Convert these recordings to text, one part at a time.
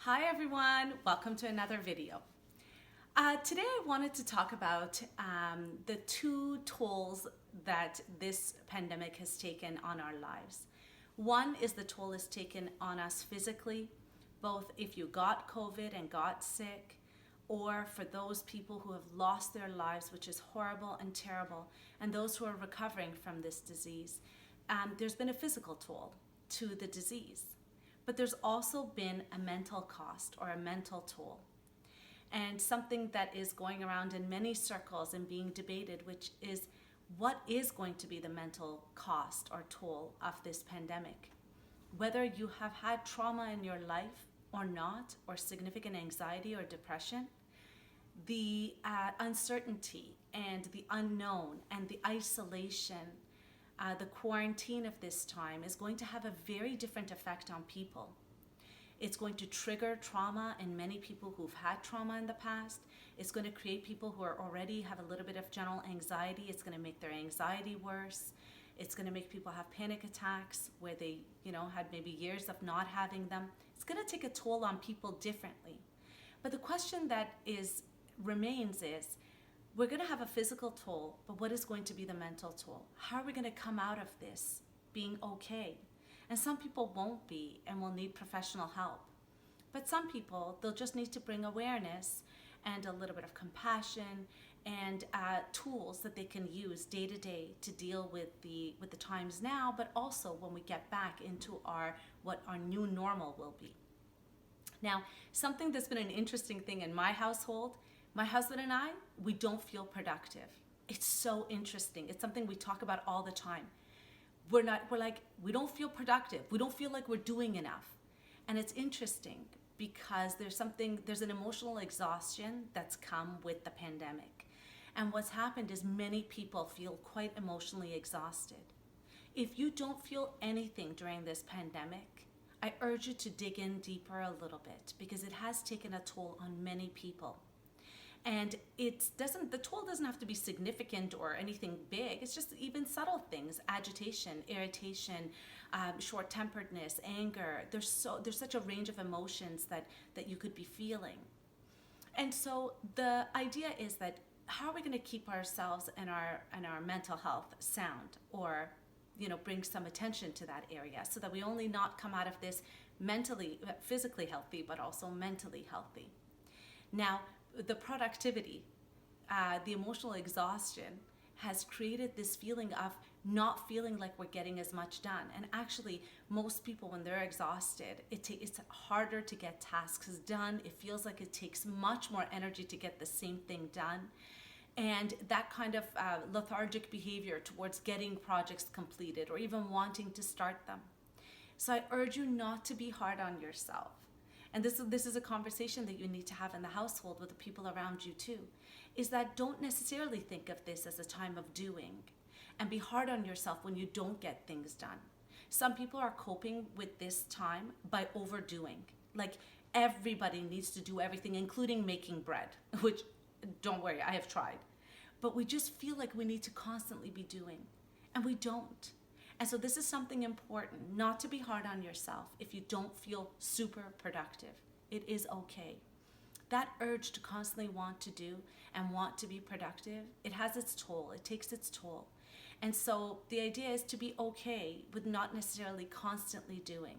Hi everyone, welcome to another video. Today I wanted to talk about the two tolls that this pandemic has taken on our lives. One is the toll it's taken on us physically, both if you got COVID and got sick, or for those people who have lost their lives, which is horrible and terrible, and those who are recovering from this disease. There's been a physical toll to the disease. But there's also been a mental cost or a mental toll. And something that is going around in many circles and being debated, which is what is going to be the mental cost or toll of this pandemic? Whether you have had trauma in your life or not, or significant anxiety or depression, the uncertainty and the unknown and the isolation, the quarantine of this time is going to have a very different effect on people. It's going to trigger trauma in many people who've had trauma in the past. It's going to create people who are already have a little bit of general anxiety. It's going to make their anxiety worse. It's going to make people have panic attacks where they, had maybe years of not having them. It's going to take a toll on people differently. But the question that remains is, we're going to have a physical toll, but what is going to be the mental toll? How are we going to come out of this being okay? And some people won't be and will need professional help. But some people, they'll just need to bring awareness and a little bit of compassion and tools that they can use day to day to deal with the times now, but also when we get back into what our new normal will be. Now, something that's been an interesting thing in my household, my husband and I, we don't feel productive. It's so interesting. It's something we talk about all the time. We don't feel productive. We don't feel like we're doing enough. And it's interesting because there's an emotional exhaustion that's come with the pandemic. And what's happened is many people feel quite emotionally exhausted. If you don't feel anything during this pandemic, I urge you to dig in deeper a little bit because it has taken a toll on many people. And the toll doesn't have to be significant or anything big. It's just even subtle things: agitation, irritation, short-temperedness, anger. There's such a range of emotions that you could be feeling. And so the idea is that how are we going to keep ourselves and our mental health sound, or bring some attention to that area so that we only not come out of this physically healthy, but also mentally healthy. Now, the productivity, the emotional exhaustion has created this feeling of not feeling like we're getting as much done. And actually, most people, when they're exhausted, it's harder to get tasks done. It feels like it takes much more energy to get the same thing done. And that kind of lethargic behavior towards getting projects completed or even wanting to start them. So I urge you not to be hard on yourself. And this is a conversation that you need to have in the household with the people around you too, is that don't necessarily think of this as a time of doing and be hard on yourself when you don't get things done. Some people are coping with this time by overdoing. Like, everybody needs to do everything, including making bread, which, don't worry, I have tried. But we just feel like we need to constantly be doing, and we don't. And so this is something important, not to be hard on yourself if you don't feel super productive. It is okay. That urge to constantly want to do and want to be productive, it has its toll. It takes its toll. And so the idea is to be okay with not necessarily constantly doing.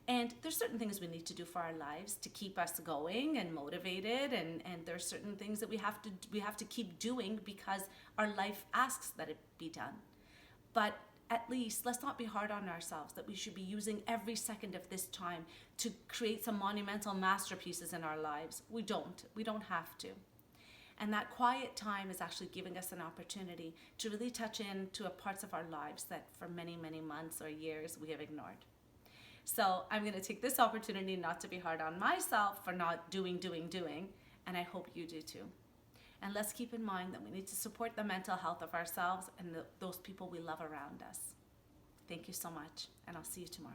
And there's certain things we need to do for our lives to keep us going and motivated, and there's certain things that we have to keep doing because our life asks that it be done. But at least let's not be hard on ourselves that we should be using every second of this time to create some monumental masterpieces in our lives. We don't have to. And that quiet time is actually giving us an opportunity to really touch into parts of our lives that for many, many months or years we have ignored. So I'm going to take this opportunity not to be hard on myself for not doing, and I hope you do too. And let's keep in mind that we need to support the mental health of ourselves and those people we love around us. Thank you so much, and I'll see you tomorrow.